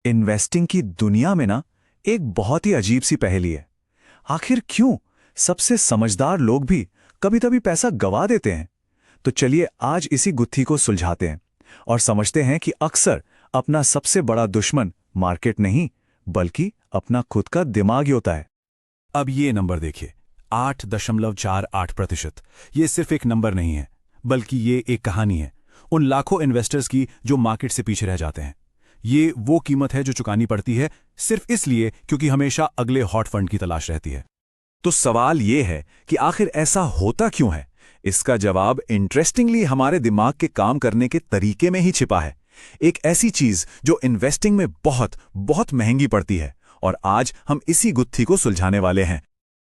Investing की दुनिया में ना एक बहुत ही अजीब सी पहेली है। आखिर क्यों सबसे समझदार लोग भी कभी कभी पैसा गवा देते हैं? तो चलिए आज इसी गुत्थी को सुलझाते हैं और समझते हैं कि अक्सर अपना सबसे बड़ा दुश्मन मार्केट नहीं बल्कि अपना खुद का दिमाग ही होता है। अब ये नंबर देखिए, 8.48%। ये सिर्फ एक नंबर नहीं है, बल्कि ये एक कहानी है उन लाखों इन्वेस्टर्स की जो मार्केट से पीछे रह जाते हैं। ये वो कीमत है जो चुकानी पड़ती है सिर्फ इसलिए क्योंकि हमेशा अगले हॉट फंड की तलाश रहती है। तो सवाल ये है कि आखिर ऐसा होता क्यों है? इसका जवाब इंटरेस्टिंगली हमारे दिमाग के काम करने के तरीके में ही छिपा है। एक ऐसी चीज जो इन्वेस्टिंग में बहुत बहुत महंगी पड़ती है और आज हम इसी गुत्थी को सुलझाने वाले हैं।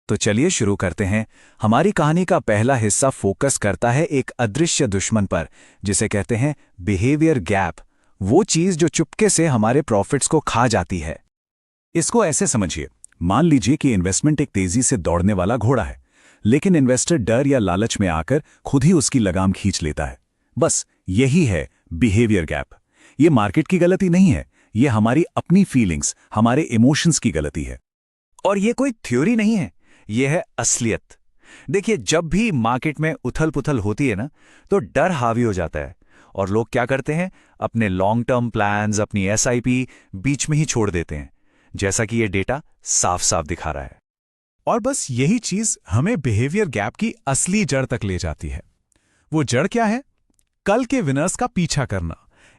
तो चलिए शुरू करते हैं। हमारी कहानी का पहला हिस्सा फोकस करता है एक अदृश्य दुश्मन पर, जिसे कहते हैं बिहेवियर गैप। वो चीज जो चुपके से हमारे प्रॉफिट्स को खा जाती है। इसको ऐसे समझिए, मान लीजिए कि इन्वेस्टमेंट एक तेजी से दौड़ने वाला घोड़ा है, लेकिन इन्वेस्टर डर या लालच में आकर खुद ही उसकी लगाम खींच लेता है। बस यही है बिहेवियर गैप। ये मार्केट की गलती नहीं है, ये हमारी अपनी फीलिंग्स, हमारे इमोशंस की गलती है। और ये कोई थ्योरी नहीं है, ये है असलियत। देखिए, जब भी मार्केट में उथल पुथल होती है ना, तो डर हावी हो जाता है और लोग क्या करते हैं, अपने लॉन्ग टर्म प्लान्स, अपनी एसआईपी बीच में ही छोड़ देते हैं, जैसा कि ये डेटा साफ साफ दिखा रहा है। और बस यही चीज हमें बिहेवियर गैप की असली जड़ तक ले जाती है। वो जड़ क्या है? कल के विनर्स का पीछा करना,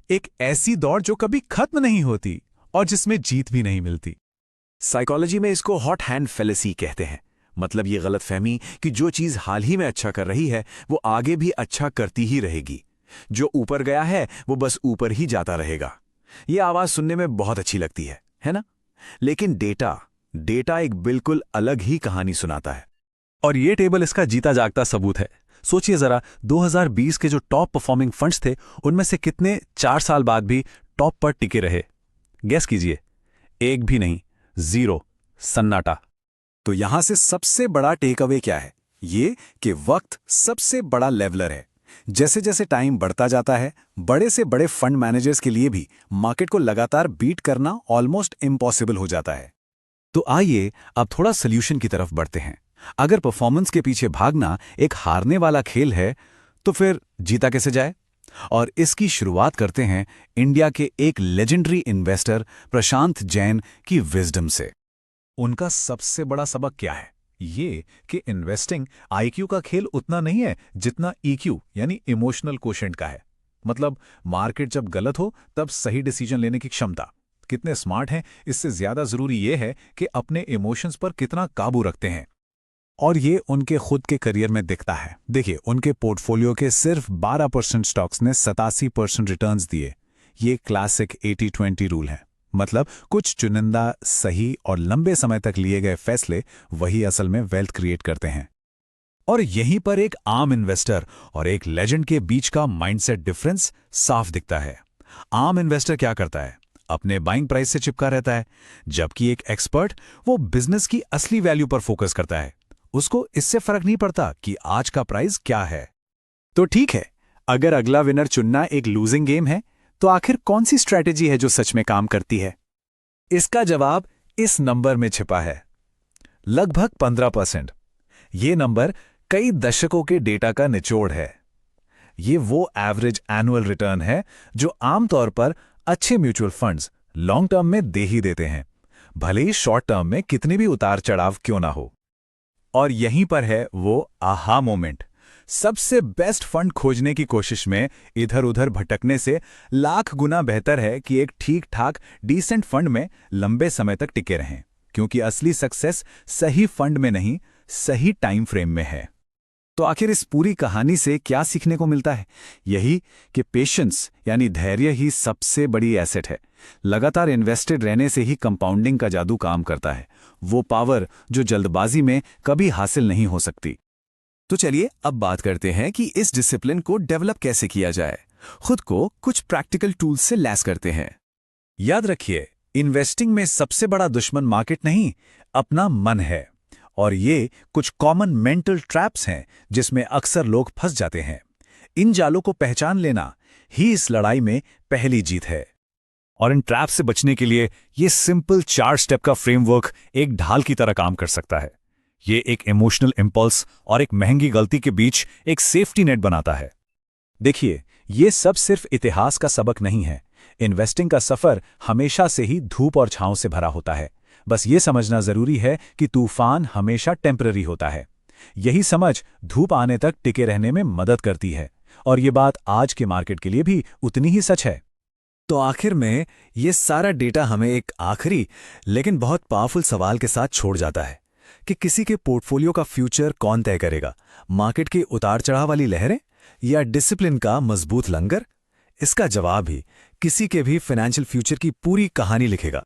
एक ऐसी दौड़ जो कभी खत्म नहीं होती और जिसमें जीत भी नहीं मिलती। साइकोलॉजी में इसको हॉट हैंड फेलेसी कहते हैं। मतलब ये गलतफहमी कि जो चीज हाल ही में अच्छा कर रही है वो आगे भी अच्छा करती ही रहेगी। जो ऊपर गया है वो बस ऊपर ही जाता रहेगा। ये आवाज सुनने में बहुत अच्छी लगती है ना? लेकिन डेटा एक बिल्कुल अलग ही कहानी सुनाता है। और ये टेबल इसका जीता जागता सबूत है। सोचिए जरा, 2020 के जो टॉप परफॉर्मिंग फंड्स थे, उनमें से कितने 4 साल बाद भी टॉप पर टिके रहे? गेस कीजिए। एक भी नहीं, जीरो, सन्नाटा। तो यहां से सबसे बड़ा टेक अवे क्या है? ये कि वक्त सबसे बड़ा लेवलर है। जैसे जैसे टाइम बढ़ता जाता है, बड़े से बड़े फंड मैनेजर्स के लिए भी मार्केट को लगातार बीट करना ऑलमोस्ट इम्पॉसिबल हो जाता है। तो आइए अब थोड़ा सोल्यूशन की तरफ बढ़ते हैं। अगर परफॉर्मेंस के पीछे भागना एक हारने वाला खेल है, तो फिर जीता कैसे जाए? और इसकी शुरुआत करते हैं इंडिया के एक लेजेंडरी इन्वेस्टर प्रशांत जैन की विजडम से। उनका सबसे बड़ा सबक क्या है? ये कि इन्वेस्टिंग आईक्यू का खेल उतना नहीं है जितना ईक्यू यानी इमोशनल कोशेंट का है। मतलब मार्केट जब गलत हो तब सही डिसीजन लेने की क्षमता। कितने स्मार्ट हैं, इससे ज्यादा जरूरी ये है कि अपने इमोशंस पर कितना काबू रखते हैं। और ये उनके खुद के करियर में दिखता है। देखिए, उनके पोर्टफोलियो के सिर्फ 12% स्टॉक्स ने 87% रिटर्न्स दिए। ये क्लासिक 80-20 रूल है। मतलब कुछ चुनिंदा, सही और लंबे समय तक लिए गए फैसले वही असल में वेल्थ क्रिएट करते हैं। और यहीं पर एक आम इन्वेस्टर और एक लेजेंड के बीच का माइंडसेट डिफरेंस साफ दिखता है। आम इन्वेस्टर क्या करता है? अपने बाइंग प्राइस से चिपका रहता है, जबकि एक एक्सपर्ट वो बिजनेस की असली वैल्यू पर फोकस करता है। उसको इससे फर्क नहीं पड़ता कि आज का प्राइस क्या है। तो ठीक है, अगर अगला विनर चुनना एक लूजिंग गेम है, तो आखिर कौन सी स्ट्रैटेजी है जो सच में काम करती है? इसका जवाब इस नंबर में छिपा है, लगभग 15%। ये नंबर कई दशकों के डेटा का निचोड़ है। ये वो एवरेज एनुअल रिटर्न है जो आमतौर पर अच्छे म्यूचुअल फंड्स लॉन्ग टर्म में दे ही देते हैं, भले ही शॉर्ट टर्म में कितने भी उतार चढ़ाव क्यों ना हो। और यहीं पर है वो आहा मोमेंट। सबसे बेस्ट फंड खोजने की कोशिश में इधर उधर भटकने से लाख गुना बेहतर है कि एक ठीक ठाक डिसेंट फंड में लंबे समय तक टिके रहें, क्योंकि असली सक्सेस सही फंड में नहीं, सही टाइम फ्रेम में है। तो आखिर इस पूरी कहानी से क्या सीखने को मिलता है? यही कि पेशेंस यानी धैर्य ही सबसे बड़ी एसेट है। लगातार इन्वेस्टेड रहने से ही कंपाउंडिंग का जादू काम करता है, वो पावर जो जल्दबाजी में कभी हासिल नहीं हो सकती। तो चलिए अब बात करते हैं कि इस डिसिप्लिन को डेवलप कैसे किया जाए। खुद को कुछ प्रैक्टिकल टूल्स से लैस करते हैं। याद रखिए, इन्वेस्टिंग में सबसे बड़ा दुश्मन मार्केट नहीं, अपना मन है। और ये कुछ कॉमन मेंटल ट्रैप्स हैं जिसमें अक्सर लोग फंस जाते हैं। इन जालों को पहचान लेना ही इस लड़ाई में पहली जीत है। और इन ट्रैप से बचने के लिए ये सिंपल 4 स्टेप का फ्रेमवर्क एक ढाल की तरह काम कर सकता है। ये एक इमोशनल इंपल्स और एक महंगी गलती के बीच एक सेफ्टी नेट बनाता है। देखिए, ये सब सिर्फ इतिहास का सबक नहीं है। इन्वेस्टिंग का सफर हमेशा से ही धूप और छांव से भरा होता है। बस ये समझना जरूरी है कि तूफान हमेशा टेम्पररी होता है। यही समझ धूप आने तक टिके रहने में मदद करती है, और ये बात आज के मार्केट के लिए भी उतनी ही सच है। तो आखिर में ये सारा डेटा हमें एक आखिरी लेकिन बहुत पावरफुल सवाल के साथ छोड़ जाता है कि किसी के पोर्टफोलियो का फ्यूचर कौन तय करेगा, मार्केट की उतार चढ़ाव वाली लहरें या डिसिप्लिन का मजबूत लंगर? इसका जवाब ही किसी के भी फाइनेंशियल फ्यूचर की पूरी कहानी लिखेगा।